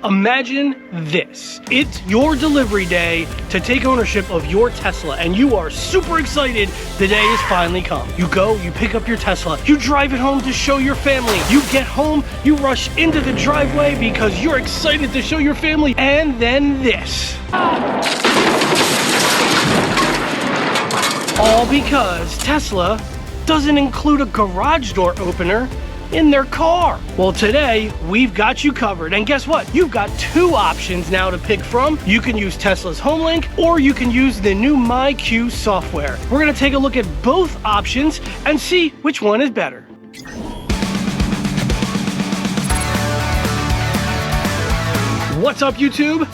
Imagine this. It's your delivery day to take ownership of your Tesla, and you are super excited the day has finally come. You go, you pick up your Tesla, you drive it home to show your family. You get home, you rush into the driveway because you're excited to show your family, and then this. All because Tesla doesn't include a garage door opener in their car. Well, today we've got you covered, and guess what? You've got two options now to pick from. You can use Tesla's HomeLink, or you can use the new MyQ software. We're gonna take a look at both options and see which one is better. What's up, YouTube?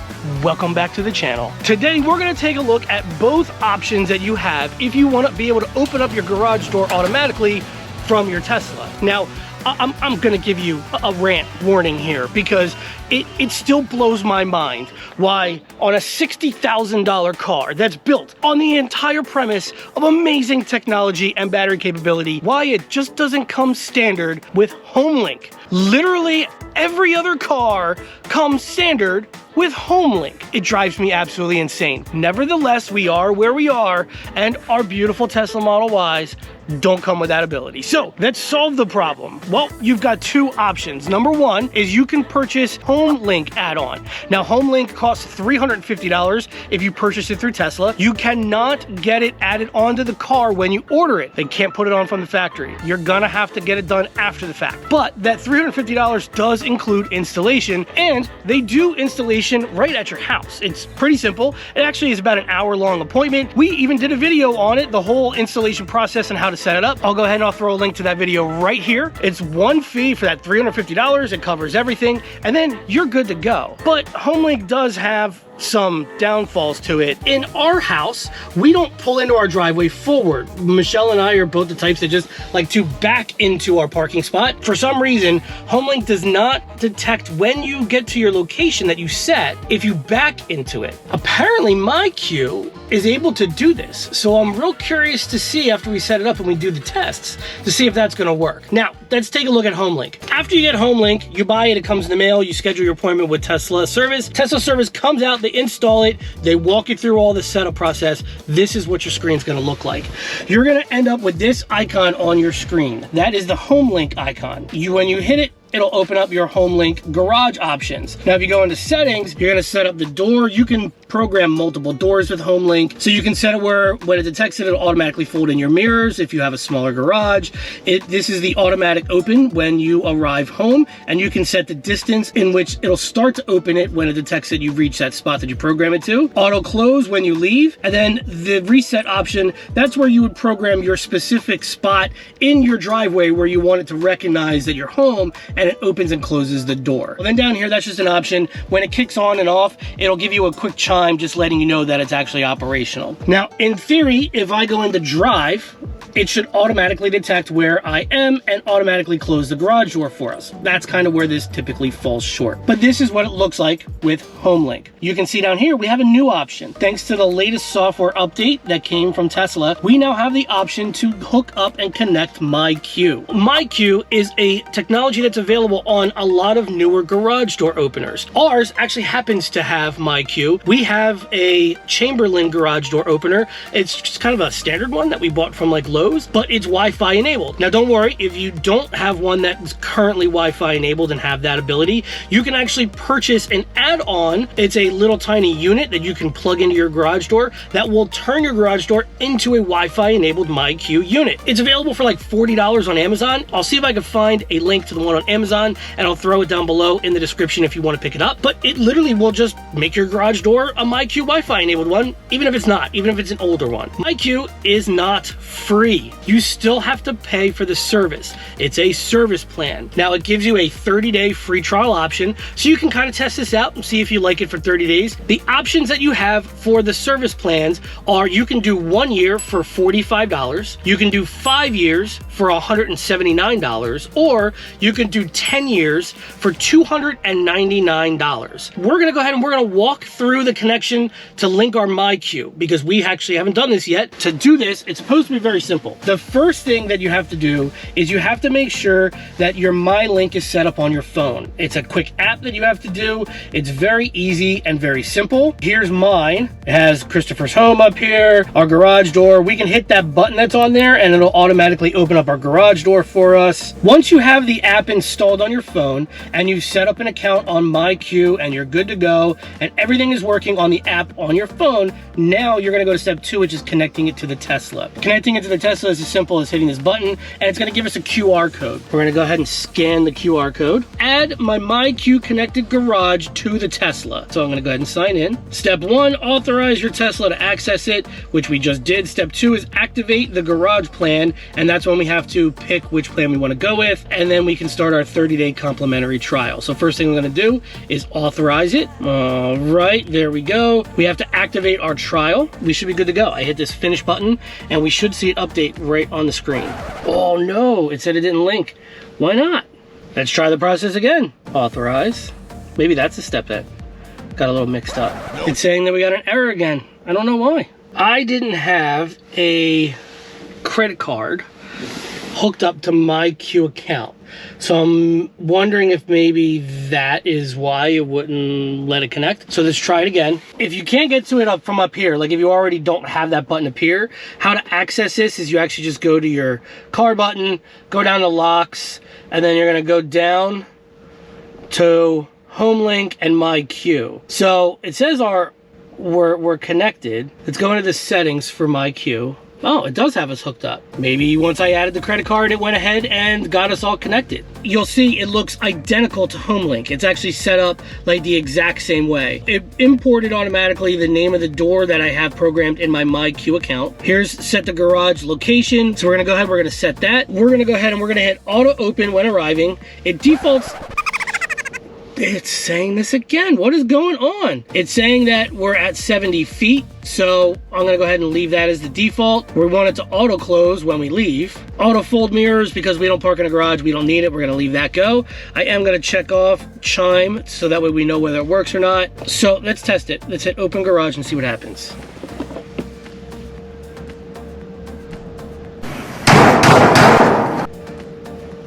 Welcome back to the channel. Today we're going to take a look at both options that you have if you want to be able to open up your garage door automatically from your Tesla. Now, I'm going to give you a rant warning here because it still blows my mind why on a $60,000 car that's built on the entire premise of amazing technology and battery capability, why it just doesn't come standard with HomeLink. Literally every other car comes standard with HomeLink. It drives me absolutely insane. Nevertheless, we are where we are, and our beautiful Tesla Model Ys don't come with that ability. So let's solve the problem. Well, you've got two options. Number one is you can purchase HomeLink add-on. Now, HomeLink costs $350 if you purchase it through Tesla. You cannot get it added onto the car when you order it. They can't put it on from the factory. You're gonna have to get it done after the fact. But that $350 does include installation, and they do installation right at your house. It's pretty simple. It actually is about an hour-long appointment. We even did a video on it, the whole installation process and how to set it up. I'll go ahead and I'll throw a link to that video right here. It's one fee for that $350. It covers everything, and then you're good to go. But HomeLink does have some downfalls to it. In our house, we don't pull into our driveway forward. Michelle and I are both the types that just like to back into our parking spot. For some reason, HomeLink does not detect when you get to your location that you set if you back into it. Apparently, MyQ is able to do this. So I'm real curious to see after we set it up and we do the tests to see if that's gonna work. Now, let's take a look at HomeLink. After you get HomeLink, you buy it, it comes in the mail, you schedule your appointment with Tesla service. Tesla service comes out, they install it, they walk you through all the setup process. This is what your screen's gonna look like. You're gonna end up with this icon on your screen. That is the HomeLink icon. When you hit it, it'll open up your HomeLink garage options. Now, if you go into settings, you're gonna set up the door. You can program multiple doors with HomeLink. So you can set it where when it detects it, it'll automatically fold in your mirrors if you have a smaller garage. This is the automatic open when you arrive home, and you can set the distance in which it'll start to open it when it detects that you've reached that spot that you program it to. Auto close when you leave, and then the reset option, that's where you would program your specific spot in your driveway where you want it to recognize that you're home, and it opens and closes the door. Well, then down here, that's just an option. When it kicks on and off, it'll give you a quick chime just letting you know that it's actually operational. Now, in theory, if I go into drive, it should automatically detect where I am and automatically close the garage door for us. That's kind of where this typically falls short. But this is what it looks like with HomeLink. You can see down here, we have a new option. Thanks to the latest software update that came from Tesla, we now have the option to hook up and connect MyQ. MyQ is a technology that's available on a lot of newer garage door openers. Ours actually happens to have MyQ. We have a Chamberlain garage door opener. It's just kind of a standard one that we bought from like Lowe's, but it's Wi-Fi enabled. Now, don't worry, if you don't have one that's currently Wi-Fi enabled and have that ability, you can actually purchase an add-on. It's a little tiny unit that you can plug into your garage door that will turn your garage door into a Wi-Fi enabled MyQ unit. It's available for like $40 on Amazon. I'll see if I can find a link to the one on Amazon, and I'll throw it down below in the description if you want to pick it up. But it literally will just make your garage door a MyQ Wi-Fi enabled one, even if it's not, even if it's an older one. MyQ is not free. You still have to pay for the service. It's a service plan. Now, it gives you a 30-day free trial option, so you can kind of test this out and see if you like it for 30 days. The options that you have for the service plans are you can do 1 year for $45, you can do 5 years for $179, or you can do 10 years for $299. We're gonna go ahead and we're gonna walk through the connection to link our MyQ because we actually haven't done this yet. To do this, it's supposed to be very simple. simple. The first thing that you have to do is you have to make sure that your MyLink is set up on your phone. It's a quick app that you have to do. It's very easy and very simple. Here's mine. It has Christopher's home up here, our garage door. We can hit that button that's on there and it'll automatically open up our garage door for us. Once you have the app installed on your phone and you've set up an account on MyQ and you're good to go and everything is working on the app on your phone, now you're gonna go to step 2, which is connecting it to the Tesla. Connecting it to the Tesla is as simple as hitting this button and it's gonna give us a QR code. We're gonna go ahead and scan the QR code. Add my MyQ connected garage to the Tesla. So I'm gonna go ahead and sign in. Step 1, authorize your Tesla to access it, which we just did. Step 2 is activate the garage plan, and that's when we have to pick which plan we wanna go with, and then we can start our 30-day complimentary trial. So first thing we're gonna do is authorize it. All right, there we go. We have to activate our trial. We should be good to go. I hit this finish button and we should see it update right on the screen. Oh no, it said it didn't link. Why not? Let's try the process again. Authorize. Maybe that's a step that got a little mixed up. It's saying that we got an error again. I don't know why. I didn't have a credit card hooked up to MyQ account. So I'm wondering if maybe that is why it wouldn't let it connect. So let's try it again. If you can't get to it from up here, like if you already don't have that button up here, how to access this is you actually just go to your car button, go down to locks, and then you're gonna go down to HomeLink and MyQ. So it says we're connected. Let's go into the settings for MyQ. Oh, it does have us hooked up. Maybe once I added the credit card, it went ahead and got us all connected. You'll see it looks identical to HomeLink. It's actually set up like the exact same way. It imported automatically the name of the door that I have programmed in my MyQ account. Here's set the garage location. So we're gonna go ahead, we're gonna set that. We're gonna go ahead and we're gonna hit auto open when arriving. It defaults. It's saying this again. What is going on? It's saying that we're at 70 feet. So I'm gonna go ahead and leave that as the default. We want it to auto close when we leave. Auto fold mirrors, because we don't park in a garage, we don't need it. We're gonna leave that go. I am gonna check off chime so that way we know whether it works or not. So let's test it. Let's hit open garage and see what happens.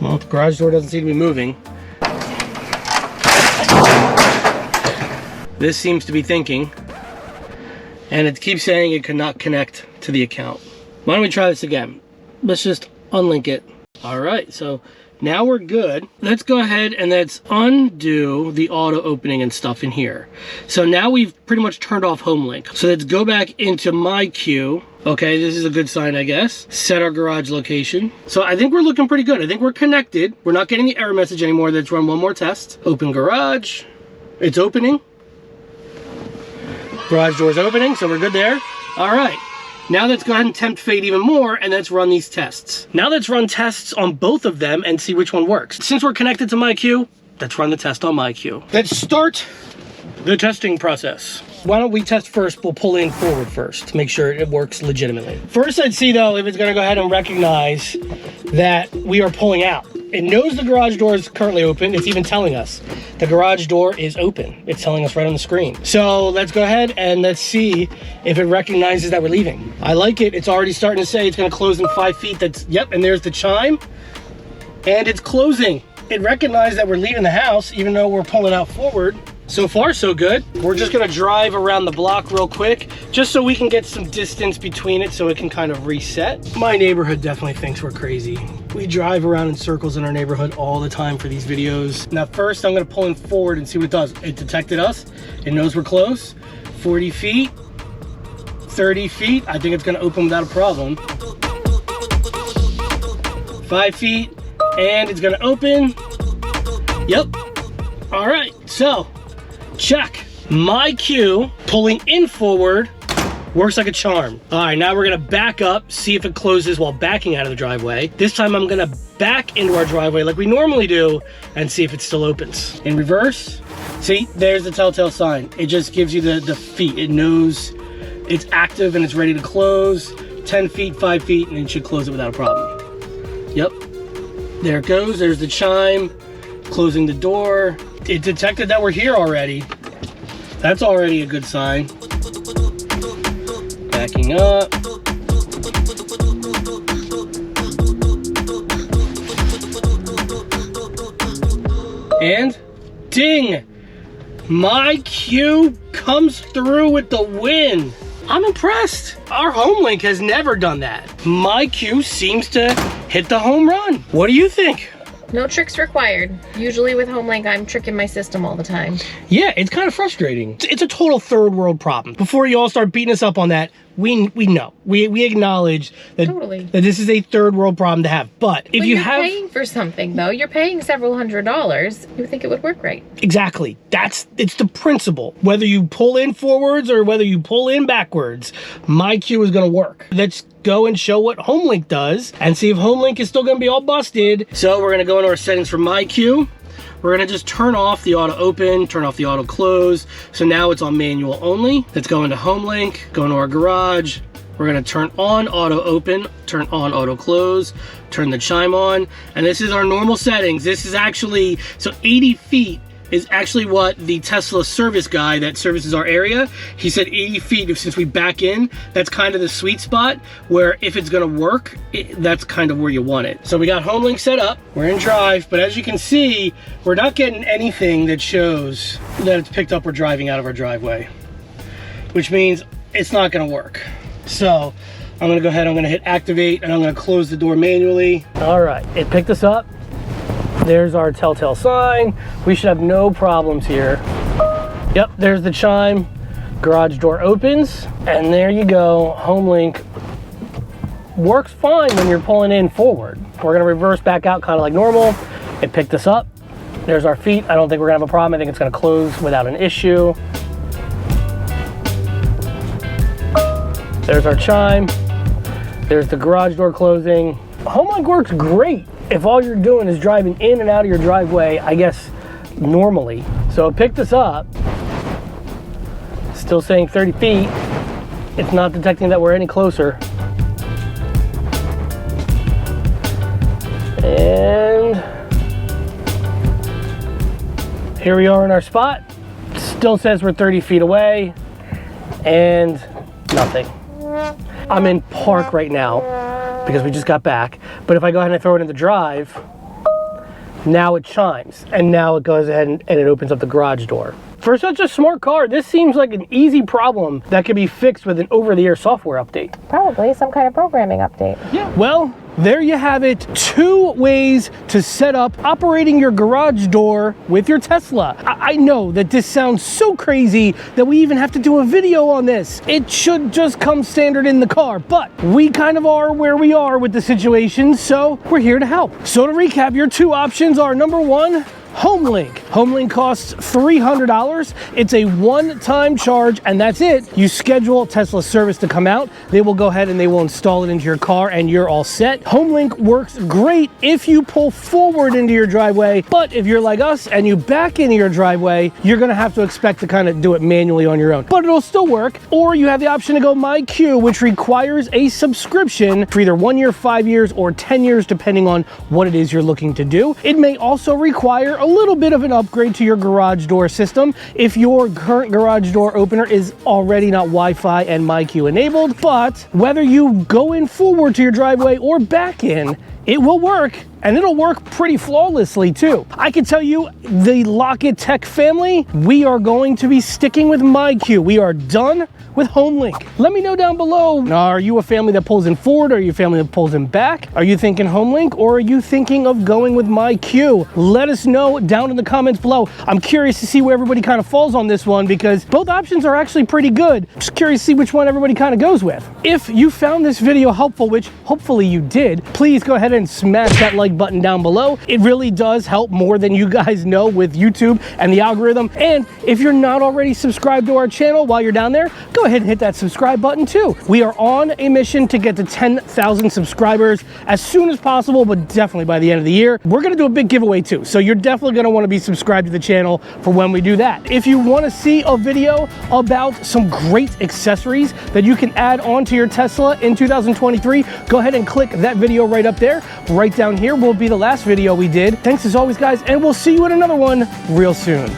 Well, garage door doesn't seem to be moving. This seems to be thinking, and it keeps saying it could not connect to the account. Why don't we try this again? Let's just unlink it. All right, so now we're good. Let's go ahead and let's undo the auto opening and stuff in here. So now we've pretty much turned off HomeLink. So let's go back into MyQ. Okay, this is a good sign, I guess. Set our garage location. So I think we're looking pretty good. I think we're connected. We're not getting the error message anymore. Let's run one more test. Open garage. It's opening. Garage door's opening, so we're good there. All right, now let's go ahead and tempt fate even more, and let's run these tests. Now let's run tests on both of them and see which one works. Since we're connected to MyQ, let's run the test on MyQ. Let's start the testing process. Why don't we test first? We'll pull in forward first to make sure it works legitimately. First, I'd see though if it's gonna go ahead and recognize that we are pulling out. It knows the garage door is currently open. It's even telling us the garage door is open. It's telling us right on the screen. So let's go ahead and let's see if it recognizes that we're leaving. I like it. It's already starting to say it's gonna close in 5 feet. That's, yep, and there's the chime. And it's closing. It recognized that we're leaving the house even though we're pulling out forward. So far, so good. We're just gonna drive around the block real quick, just so we can get some distance between it so it can kind of reset. My neighborhood definitely thinks we're crazy. We drive around in circles in our neighborhood all the time for these videos. Now first, I'm gonna pull in forward and see what it does. It detected us. It knows we're close. 40 feet, 30 feet. I think it's gonna open without a problem. 5 feet, and it's gonna open. Yep. All right, so check. MyQ pulling in forward works like a charm. All right, now we're gonna back up, see if it closes while backing out of the driveway. This time I'm gonna back into our driveway like we normally do and see if it still opens. In reverse, see, there's the telltale sign. It just gives you the feet. It knows it's active and it's ready to close. 10 feet, 5 feet, and it should close it without a problem. Yep, there it goes. There's the chime, closing the door. It detected that we're here already. That's already a good sign. Backing up. And ding! MyQ comes through with the win. I'm impressed. Our HomeLink has never done that. MyQ seems to hit the home run. What do you think? No tricks required. Usually with HomeLink, I'm tricking my system all the time. Yeah, it's kind of frustrating. It's a total third world problem. Before you all start beating us up on that, we know. We acknowledge that, totally. that this is a third world problem to have. But if you have... You're paying for something, though. You're paying several $100s. You would think it would work right. Exactly. It's the principle. Whether you pull in forwards or whether you pull in backwards, MyQ is going to work. Let's go and show what HomeLink does and see if HomeLink is still going to be all busted. So we're going to go into our settings for MyQ. We're gonna just turn off the auto open, turn off the auto close. So now it's on manual only. Let's go into HomeLink, go into our garage. We're gonna turn on auto open, turn on auto close, turn the chime on. And this is our normal settings. This is actually, so 80 feet is actually what the Tesla service guy that services our area, he said 80 feet, since we back in, that's kind of the sweet spot where if it's gonna work, that's kind of where you want it. So we got HomeLink set up, we're in drive, but as you can see, we're not getting anything that shows that it's picked up or driving out of our driveway, which means it's not gonna work. So I'm gonna go ahead, I'm gonna hit activate, and I'm gonna close the door manually. All right, it picked us up. There's our telltale sign. We should have no problems here. Yep, there's the chime. Garage door opens, and there you go. HomeLink works fine when you're pulling in forward. We're gonna reverse back out kind of like normal. It picked us up. There's our feet. I don't think we're gonna have a problem. I think it's gonna close without an issue. There's our chime. There's the garage door closing. HomeLink works great if all you're doing is driving in and out of your driveway, I guess, normally. So it picked us up. Still saying 30 feet. It's not detecting that we're any closer. And here we are in our spot. Still says we're 30 feet away. And nothing. I'm in park right now because we just got back. But if I go ahead and throw it in the drive, now it chimes. And now it goes ahead and it opens up the garage door. For such a smart car, this seems like an easy problem that could be fixed with an over-the-air software update. Probably some kind of programming update. Yeah, well, there you have it. 2 ways to set up operating your garage door with your Tesla. I know that this sounds so crazy that we even have to do a video on this. It should just come standard in the car, but we kind of are where we are with the situation, so we're here to help. So to recap, your 2 options are, number 1, HomeLink. HomeLink costs $300. It's a one-time charge, and that's it. You schedule Tesla service to come out. They will go ahead and they will install it into your car, and you're all set. HomeLink works great if you pull forward into your driveway, but if you're like us and you back into your driveway, you're gonna have to expect to kind of do it manually on your own. But it'll still work. Or you have the option to go MyQ, which requires a subscription for either 1 year, 5 years, or 10 years, depending on what it is you're looking to do. It may also require a little bit of an upgrade to your garage door system if your current garage door opener is already not Wi-Fi and MyQ enabled. But whether you go in forward to your driveway or back in, it will work, and it'll work pretty flawlessly too. I can tell you, the LockettTech family, we are going to be sticking with MyQ. We are done with HomeLink. Let me know down below, now, are you a family that pulls in forward, or are you a family that pulls in back? Are you thinking HomeLink, or are you thinking of going with MyQ? Let us know down in the comments below. I'm curious to see where everybody kind of falls on this one, because both options are actually pretty good. Just curious to see which one everybody kind of goes with. If you found this video helpful, which hopefully you did, please go ahead and smash that like button down below. It really does help more than you guys know with YouTube and the algorithm. And if you're not already subscribed to our channel while you're down there, go ahead and hit that subscribe button too. We are on a mission to get to 10,000 subscribers as soon as possible, but definitely by the end of the year. We're gonna do a big giveaway too, so you're definitely gonna wanna be subscribed to the channel for when we do that. If you wanna see a video about some great accessories that you can add onto your Tesla in 2023, go ahead and click that video right up there. Right down here will be the last video we did. Thanks as always, guys, and we'll see you in another one real soon.